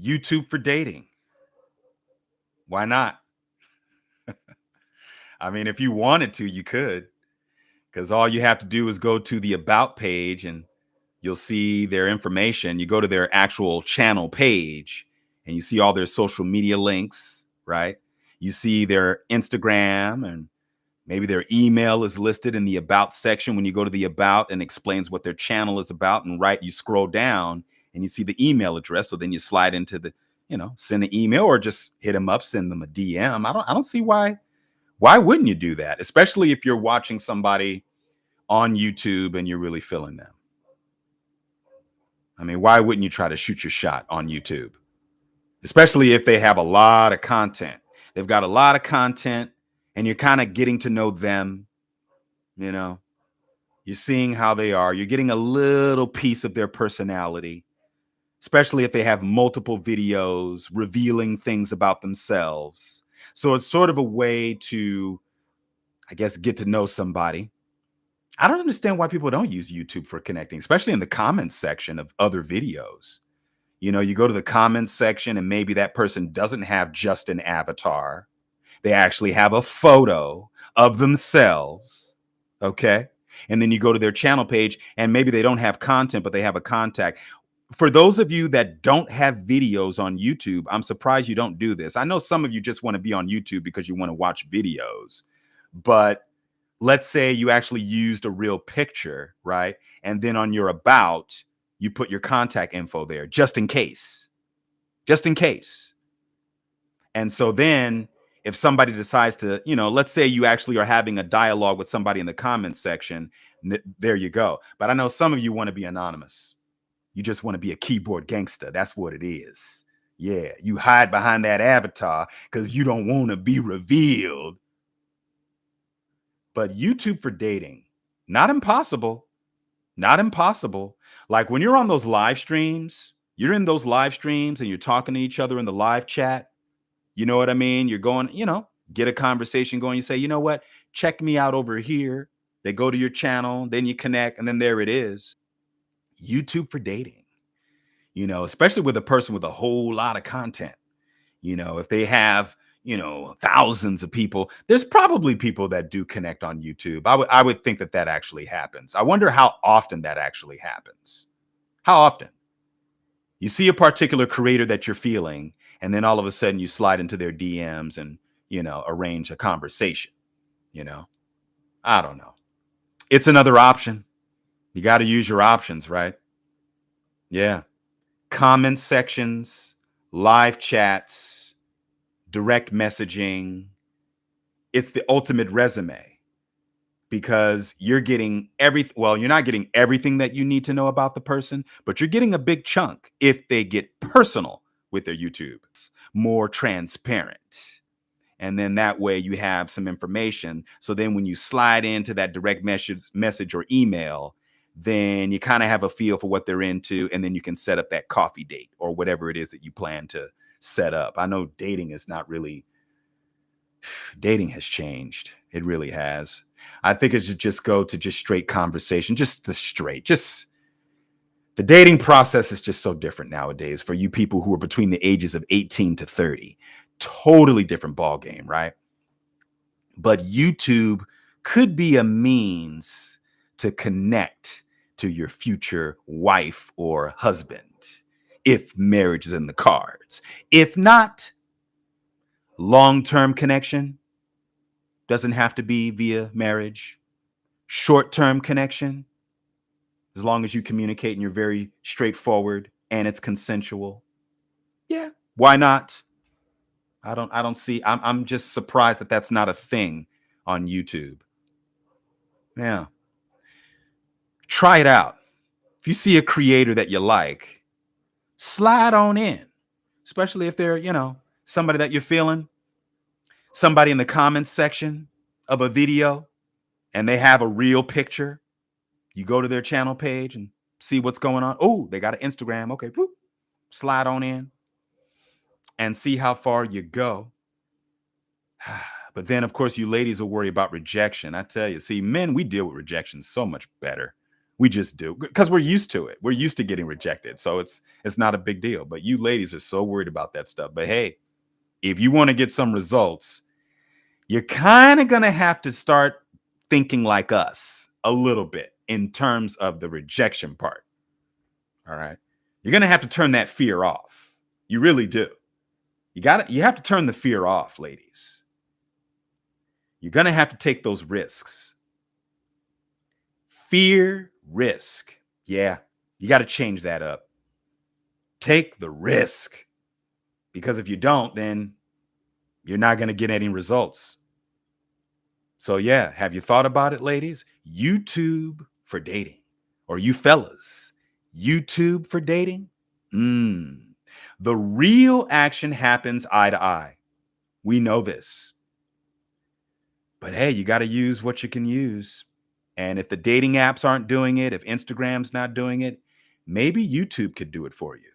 YouTube for dating. Why not? I mean, if you wanted to, you could, because all you have to do is go to the About page and you'll see their information. You go to their actual channel page and you see all their social media links, right? You see their Instagram, and maybe their email is listed in the About section when you go to the About, and explains what their channel is about. And right, you scroll down and you see the email address. So then you slide into the, send an email or just hit them up, send them a DM. I don't see why wouldn't you do that? Especially if you're watching somebody on YouTube and you're really feeling them. I mean, why wouldn't you try to shoot your shot on YouTube? Especially if they have a lot of content. They've got a lot of content and you're kind of getting to know them. You're seeing how they are. You're getting a little piece of their personality, especially if they have multiple videos revealing things about themselves. So it's sort of a way to, I guess, get to know somebody. I don't understand why people don't use YouTube for connecting, especially in the comments section of other videos. You go to the comments section and maybe that person doesn't have just an avatar. They actually have a photo of themselves. Okay. And then you go to their channel page and maybe they don't have content, but they have a contact. For those of you that don't have videos on YouTube, I'm surprised you don't do this. I know some of you just want to be on YouTube because you want to watch videos, but let's say you actually used a real picture, right? And then on your About, you put your contact info there just in case. And so then if somebody decides to, let's say you actually are having a dialogue with somebody in the comments section, there you go. But I know some of you want to be anonymous. You just want to be a keyboard gangster. That's what it is. Yeah, you hide behind that avatar because you don't want to be revealed. But YouTube for dating, not impossible. Not impossible. Like when you're on those live streams, you're in those live streams and you're talking to each other in the live chat. You know what I mean? You're going, get a conversation going. You say, you know what? Check me out over here. They go to your channel, then you connect, and then there it is. YouTube for dating, especially with a person with a whole lot of content. If they have, thousands of people, there's probably people that do connect on YouTube. I would think that actually happens. I wonder how often that actually happens. How often? You see a particular creator that you're feeling, and then all of a sudden you slide into their DMs and, arrange a conversation. I don't know. It's another option. You got to use your options, right? Yeah. Comment sections, live chats, direct messaging. It's the ultimate resume because you're getting everything. Well, you're not getting everything that you need to know about the person, but you're getting a big chunk if they get personal with their YouTube, more transparent. And then that way you have some information. So then when you slide into that direct message or email, then you kind of have a feel for what they're into. And then you can set up that coffee date or whatever it is that you plan to set up. I know dating has changed. It really has. I think it should just go to just straight conversation, the dating process is just so different nowadays for you people who are between the ages of 18 to 30. Totally different ball game, right? But YouTube could be a means to connect to your future wife or husband if marriage is in the cards. If not, long-term connection doesn't have to be via marriage. Short-term connection, as long as you communicate and you're very straightforward and it's consensual. Yeah, why not? I'm just surprised that that's not a thing on YouTube. Yeah. Try it out. If you see a creator that you like, slide on in, especially if they're, somebody that you're feeling, somebody in the comments section of a video and they have a real picture. You go to their channel page and see what's going on. Oh, they got an Instagram. Okay, whoop, slide on in and see how far you go. But then, of course, you ladies will worry about rejection. I tell you, see, men, we deal with rejection so much better. We just do because we're used to it. We're used to getting rejected. So it's not a big deal. But you ladies are so worried about that stuff. But hey, if you want to get some results, you're kind of going to have to start thinking like us a little bit in terms of the rejection part. All right. You're going to have to turn that fear off. You really do. You have to turn the fear off, ladies. You're going to have to take those risks. Fear, risk. Yeah, you got to change that up. Take the risk. Because if you don't, then you're not going to get any results. So yeah, have you thought about it, ladies? YouTube for dating. Or you fellas, YouTube for dating? The real action happens eye to eye. We know this. But hey, you got to use what you can use. And if the dating apps aren't doing it, if Instagram's not doing it, maybe YouTube could do it for you.